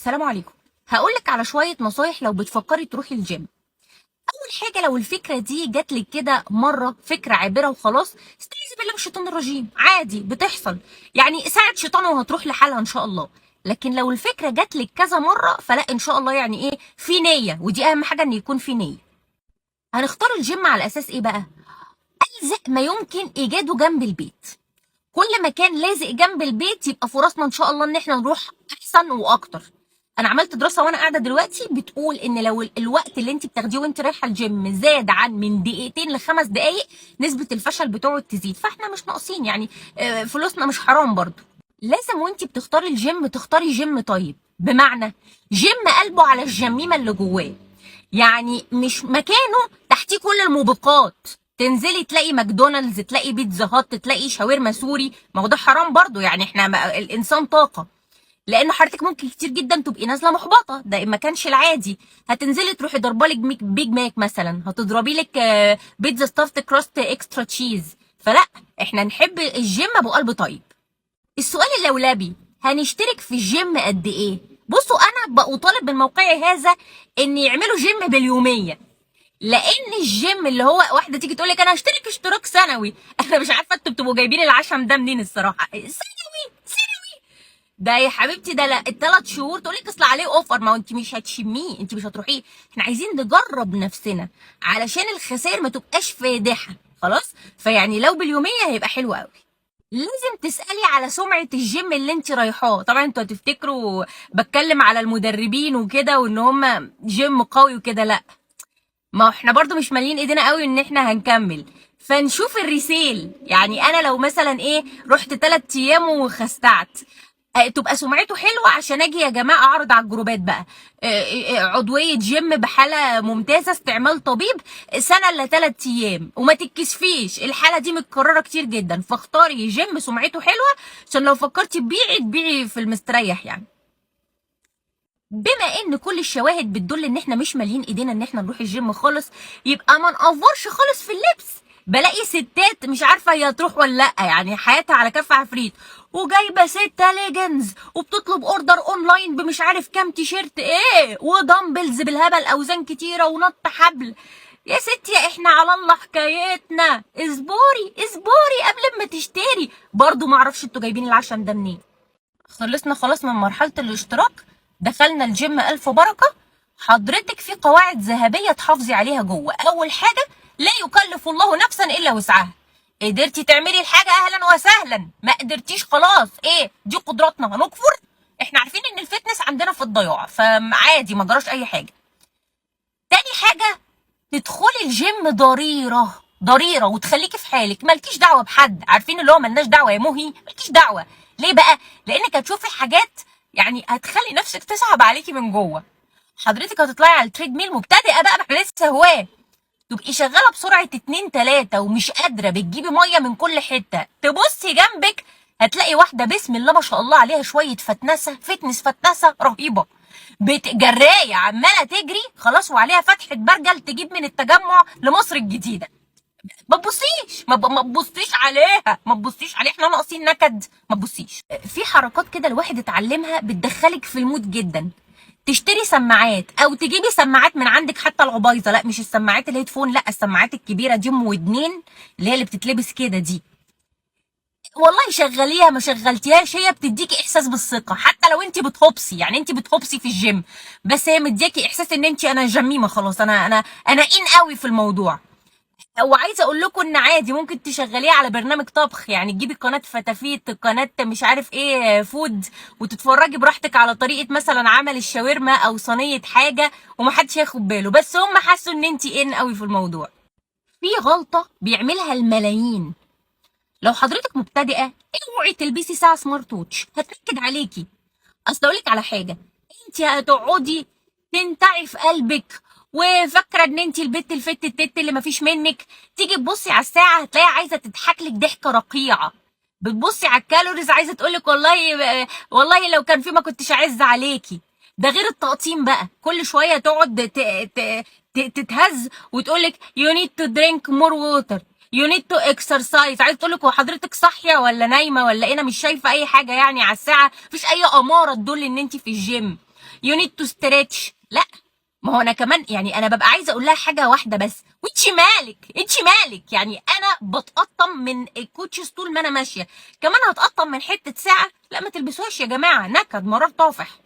السلام عليكم. هقولك على شوية نصايح لو بتفكري تروحي الجيم. أول حاجة، لو الفكرة دي جاتلك كده مرة فكرة عابرة وخلاص، استعيذي بالله من الشيطان الرجيم، عادي بتحصل. يعني ساعة شيطان وهتروح لحالها إن شاء الله. لكن لو الفكرة جاتلك كذا مرة فلا إن شاء الله، يعني إيه، في نية، ودي أهم حاجة إن يكون في نية. هنختار الجيم على أساس إيه بقى؟ ألزق ما يمكن إيجاده جنب البيت. كل ما كان لازق جنب البيت يبقى فرصنا ان شاء الله ان احنا نروح احسن واكتر. انا عملت دراسه وانا قاعده دلوقتي بتقول ان لو الوقت اللي انت بتاخديه وانت رايحه الجيم زاد عن من دقيقتين لخمس دقائق، نسبه الفشل بتقعد تزيد. فاحنا مش ناقصين يعني، فلوسنا مش حرام برضو. لازم وانت بتختاري الجيم تختاري جيم طيب، بمعنى جيم قلبه على الجميمه اللي جواه. يعني مش مكانه تحتيه كل الموبقات، تنزلي تلاقي ماكدونالدز، تلاقي بيتزا هات، تلاقي شاورما سوري. ما هو ده حرام برضو، يعني احنا الانسان طاقه. لان حضرتك ممكن كتير جدا تبقي نازله محبطه، ده ما كانش العادي. هتنزلي تروحي ضربالك بيج ماك مثلا، هتضربي لك بيتزا ستافت كراست اكسترا تشيز. فلا، احنا نحب الجيم ابو قلب طيب. السؤال اللولبي، هنشترك في الجيم قد ايه؟ بصوا، انا بطالب من موقعي هذا ان يعملوا جيم باليوميه. لان الجيم اللي هو واحده تيجي تقول لك انا هشترك اشتراك سنوي انا مش عارفه انتوا بتبقوا جايبين العشم ده منين الصراحه. سنوي ده يا حبيبتي، ده لا الثلاث شهور تقول لك اصل عليه اوفر. ما هو انت مش هتشميه، انت مش هتروحيه. احنا عايزين نجرب نفسنا علشان الخسائر ما تبقاش فادحه. خلاص، فيعني لو باليوميه هيبقى حلو قوي. لازم تسألي على سمعة الجيم اللي انت رايحاه. طبعا انتوا هتفتكروا بتكلم على المدربين وكده وان هم جيم قوي وكده، لا. ما احنا برضو مش مالين ايدينا قوي ان احنا هنكمل. فنشوف الريسيل. يعني انا لو مثلا ايه رحت 3 ايام وخستعت، تبقى سمعته حلوه عشان اجي يا جماعه اعرض على الجروبات بقى. عضويه جيم بحاله ممتازه، استعمال طبيب، سنه الا 3 ايام، وما تتكسفيش. الحاله دي متكرره كتير جدا، فاختاري جيم سمعته حلوه عشان لو فكرتي تبيعي تبيعي في المستريح يعني. بما ان كل الشواهد بتدل ان احنا مش مالين ايدينا ان احنا نروح الجيم خالص، يبقى ما نقفرش خالص في اللبس. بلاقي ستات مش عارفه هي تروح ولا لا، يعني حياتها على كف عفريت، وجايبه 6 ليجنز وبتطلب اوردر اونلاين بمش عارف كام تيشيرت ايه، ودمبلز بالهبل، اوزان كتيره، ونط حبل. يا ستي احنا على الله حكايتنا، اصبري اصبري قبل ما تشتري. برضو معرفش انتوا جايبين العشم ده منين. خلصنا خلاص من مرحلة الاشتراك، دخلنا الجيم ألف بركة. حضرتك في قواعد ذهبية تحافظي عليها جوه. أول حاجة، لا يكلف الله نفسا إلا وسعها. قدرتي تعملي الحاجة أهلا وسهلا، ما قدرتيش خلاص إيه دي قدراتنا هنكفر. إحنا عارفين إن الفتنس عندنا في الضياع، فعادي ما جراش أي حاجة. تاني حاجة، تدخلي الجيم ضريرة ضريرة وتخليكي في حالك، مالكيش دعوة بحد. عارفين اللي هو ملناش دعوة يا مهي، مالكيش دعوة. ليه بقى؟ لأنك هتشوفي حاجات يعني هتخلي نفسك تصعب عليكي من جوه. حضرتك هتطلعي على التريد ميل مبتدئة بقى، ما احنا لسه هواه. تبقي شغالة بسرعة 2 3 ومش قادرة، بتجيبي مية من كل حتة، تبصي جنبك هتلاقي واحدة بسم الله ما شاء الله عليها شوية فتنسة رهيبة، جراية عمالة تجري خلاص، وعليها فتحة برجل تجيب من التجمع لمصر الجديدة. ما تبصيش عليها، ما تبصيش عليها، احنا ناقصين نكد. ما تبصيش. في حركات كده الواحد اتعلمها بتدخلك في المود جدا. تشتري سماعات او تجيبي سماعات من عندك، حتى العبايظه، لا مش السماعات الهيدفون، لا السماعات الكبيره دي ام ودنين، اللي بتتلبس كده دي. والله شغليها ما شغلتيهاش، هي بتديكي احساس بالثقه. حتى لو انت بتهبسي، يعني انت بتهبسي في الجيم، بس هي مدياكي احساس ان انت انا جميمه خلاص، انا ان قوي في الموضوع. وعايزه اقول لكم ان عادي ممكن تشغليه على برنامج طبخ، يعني تجيبي قناه فتافيت، قناه مش عارف ايه فود، وتتفرجي براحتك على طريقه مثلا عمل الشاورما او صينيه حاجه، ومحدش ياخد باله، بس هم حسوا ان انت ان قوي في الموضوع. في غلطه بيعملها الملايين. لو حضرتك مبتدئه، اوعي تلبسي ساعه سمارت ووتش، هتنكد عليكي. اصل اقول لك على حاجه، انت هتقعدي تنتعي في قلبك وفاكره ان انت البت التت اللي مفيش منك. تيجي تبصي على الساعه هتلاقيها عايزه تضحك لك ضحكه رقيعه. بتبصي على الكالوريز عايزه تقول لك والله لو كان في ما كنتش اعز عليكي. ده غير التقطيم بقى، كل شويه تقعد تتهز وتقول لك you need to drink more water, you need to exercise. عايز تقول لك هو حضرتك صاحيه ولا نايمه ولا ايه؟ انا مش شايفه اي حاجه يعني على الساعه، مفيش اي اماره تدل ان انت في الجيم. يو نيد تو ستريتش. لا، ما هو انا كمان يعني انا ببقى عايزه اقول لها حاجه واحده بس، وانتي مالك انتي مالك، يعني انا بتقطم من الكوتشز طول ما انا ماشيه، كمان هتقطم من حته ساعه؟ لا ما تلبسوهاش يا جماعه، نكد مرار طافح.